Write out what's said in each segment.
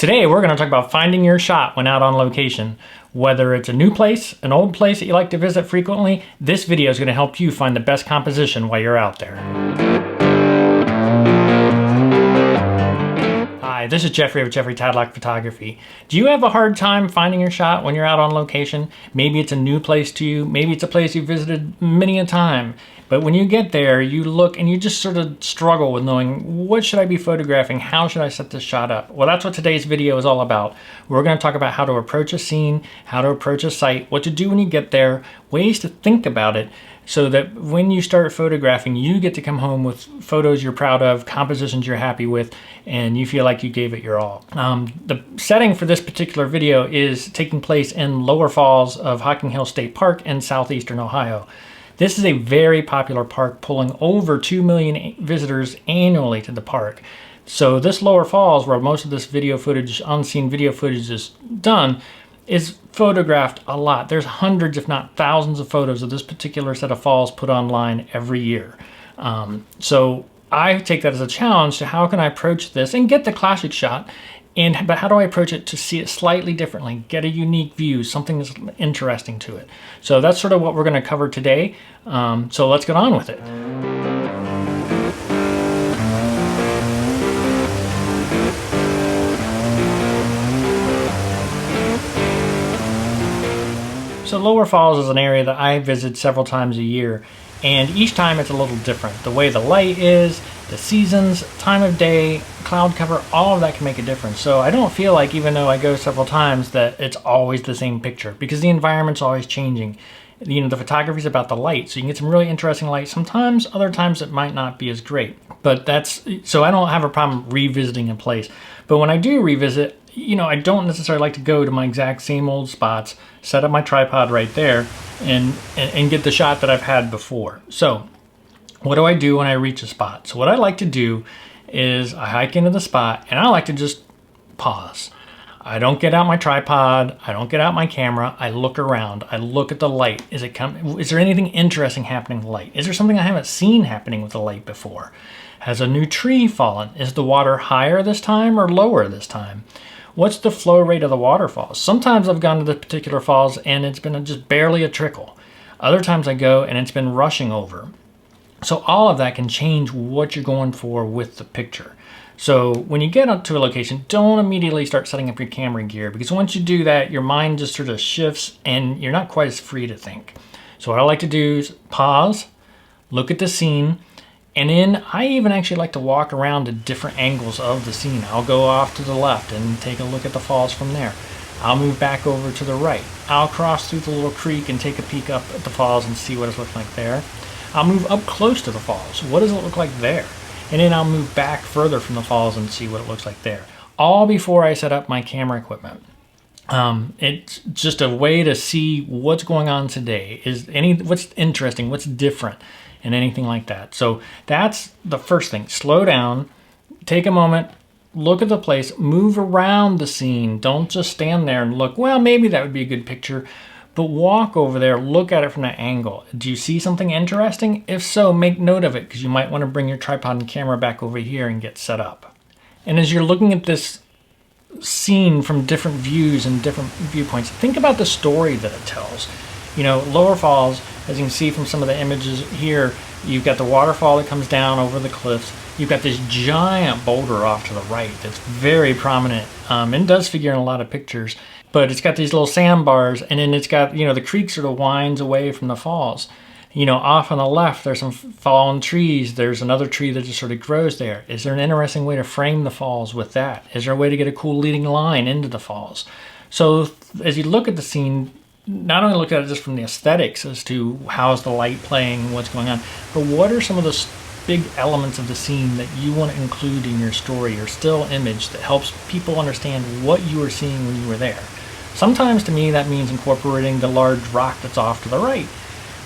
Today we're going to talk about finding your shot when out on location. Whether it's a new place, an old place that you like to visit frequently, this video is going to help you find the best composition while you're out there. Hi, this is Jeffrey of Jeffrey Tadlock Photography. Do you have a hard time finding your shot when you're out on location? Maybe it's a new place to you, maybe it's a place you've visited many a time, but when you get there, you look and you just sort of struggle with knowing, what should I be photographing? How should I set this shot up? Well, that's what today's video is all about. We're going to talk about how to approach a scene, how to approach a site, what to do when you get there, ways to think about it, so that when you start photographing, you get to come home with photos you're proud of, compositions you're happy with, and you feel like you gave it your all. The setting for this particular video is taking place in Lower Falls of Hocking Hills State Park in southeastern Ohio. This is a very popular park, pulling over 2 million visitors annually to the park. So this Lower Falls, where most of this video footage, unseen video footage is done, is photographed a lot. There's hundreds, if not thousands, of photos of this particular set of falls put online every year. So I take that as a challenge to how can I approach this and get the classic shot, but how do I approach it to see it slightly differently, get a unique view, something that's interesting to it. So that's sort of what we're going to cover today. So let's get on with it. So Lower Falls is an area that I visit several times a year, and each time it's a little different. The way the light is, the seasons, time of day, cloud cover, all of that can make a difference. So I don't feel like, even though I go several times, that it's always the same picture, because the environment's always changing. You know, the photography is about the light, so you can get some really interesting light sometimes. Other times it might not be as great. But so I don't have a problem revisiting a place. But when I do revisit, you know, I don't necessarily like to go to my exact same old spots, set up my tripod right there, and get the shot that I've had before. So what do I do when I reach a spot? So what I like to do is I hike into the spot, and I like to just pause. I don't get out my tripod, I don't get out my camera, I look around, I look at the light. Is there anything interesting happening with the light? Is there something I haven't seen happening with the light before? Has a new tree fallen? Is the water higher this time or lower this time? What's the flow rate of the waterfalls? Sometimes I've gone to the particular falls and it's been just barely a trickle. Other times I go and it's been rushing over. So all of that can change what you're going for with the picture. So when you get up to a location, don't immediately start setting up your camera gear, because once you do that, your mind just sort of shifts and you're not quite as free to think. So what I like to do is pause, look at the scene, and then I even actually like to walk around to different angles of the scene. I'll go off to the left and take a look at the falls from there. I'll move back over to the right. I'll cross through the little creek and take a peek up at the falls and see what it's looking like there. I'll move up close to the falls. What does it look like there? And then I'll move back further from the falls and see what it looks like there. All before I set up my camera equipment. It's just a way to see what's going on today. What's interesting, what's different, and anything like that. So that's the first thing. Slow down, take a moment, look at the place, move around the scene. Don't just stand there and look, well, maybe that would be a good picture, but walk over there, look at it from that angle. Do you see something interesting? If so, make note of it, because you might want to bring your tripod and camera back over here and get set up. And as you're looking at this scene from different views and different viewpoints, think about the story that it tells. You know, Lower Falls, as you can see from some of the images here, you've got the waterfall that comes down over the cliffs. You've got this giant boulder off to the right that's very prominent and does figure in a lot of pictures. But it's got these little sandbars, and then it's got, you know, the creek sort of winds away from the falls. You know, off on the left, there's some fallen trees. There's another tree that just sort of grows there. Is there an interesting way to frame the falls with that? Is there a way to get a cool leading line into the falls? So as you look at the scene, not only look at it just from the aesthetics as to how's the light playing, what's going on, but what are some of the big elements of the scene that you want to include in your story or still image that helps people understand what you were seeing when you were there. Sometimes to me that means incorporating the large rock that's off to the right.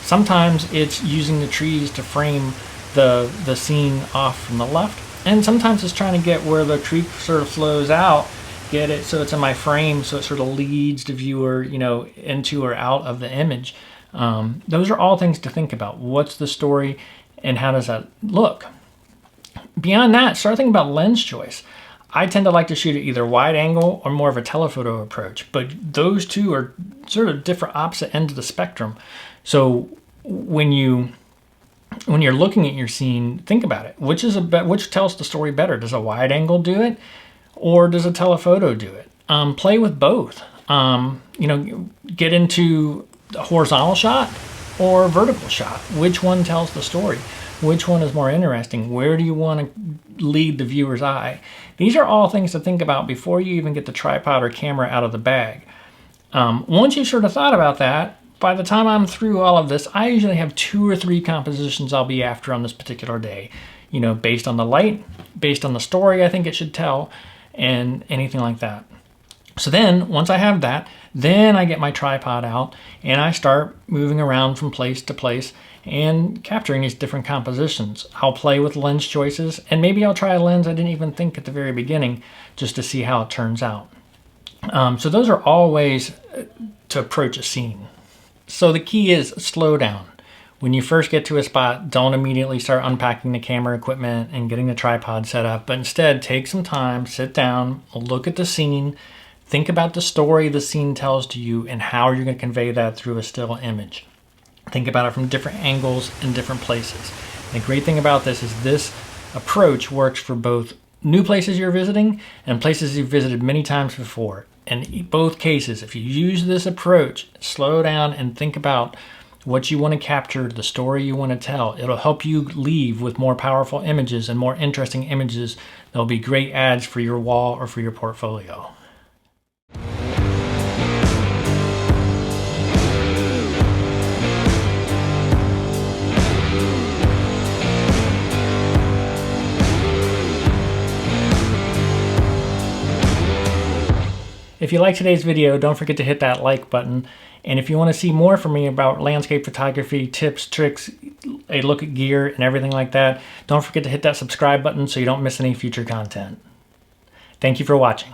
Sometimes it's using the trees to frame the scene off from the left. And sometimes it's trying to get where the creek sort of flows out, get it so it's in my frame, so it sort of leads the viewer, you know, into or out of the image. Those are all things to think about. What's the story and how does that look? Beyond that, start thinking about lens choice. I tend to like to shoot at either wide angle or more of a telephoto approach, but those two are sort of different opposite ends of the spectrum. So when you're looking at your scene, think about it. Which tells the story better? Does a wide angle do it, or does a telephoto do it? Play with both. Get into a horizontal shot or vertical shot. Which one tells the story? Which one is more interesting? Where do you want to lead the viewer's eye? These are all things to think about before you even get the tripod or camera out of the bag. Once you've sort of thought about that, by the time I'm through all of this, I usually have 2 or 3 compositions I'll be after on this particular day. Based on the light, based on the story I think it should tell, and anything like that. So then, once I have that, then I get my tripod out and I start moving around from place to place and capturing these different compositions. I'll play with lens choices, and maybe I'll try a lens I didn't even think at the very beginning just to see how it turns out. So those are all ways to approach a scene. So the key is slow down. When you first get to a spot, don't immediately start unpacking the camera equipment and getting the tripod set up, but instead take some time, sit down, look at the scene, think about the story the scene tells to you and how you're going to convey that through a still image. Think about it from different angles and different places. And the great thing about this is this approach works for both new places you're visiting and places you've visited many times before. In both cases, if you use this approach, slow down and think about what you want to capture, the story you want to tell. It'll help you leave with more powerful images and more interesting images. They'll be great ads for your wall or for your portfolio. If you like today's video, don't forget to hit that like button. And if you want to see more from me about landscape photography, tips, tricks, a look at gear and everything like that, don't forget to hit that subscribe button so you don't miss any future content. Thank you for watching.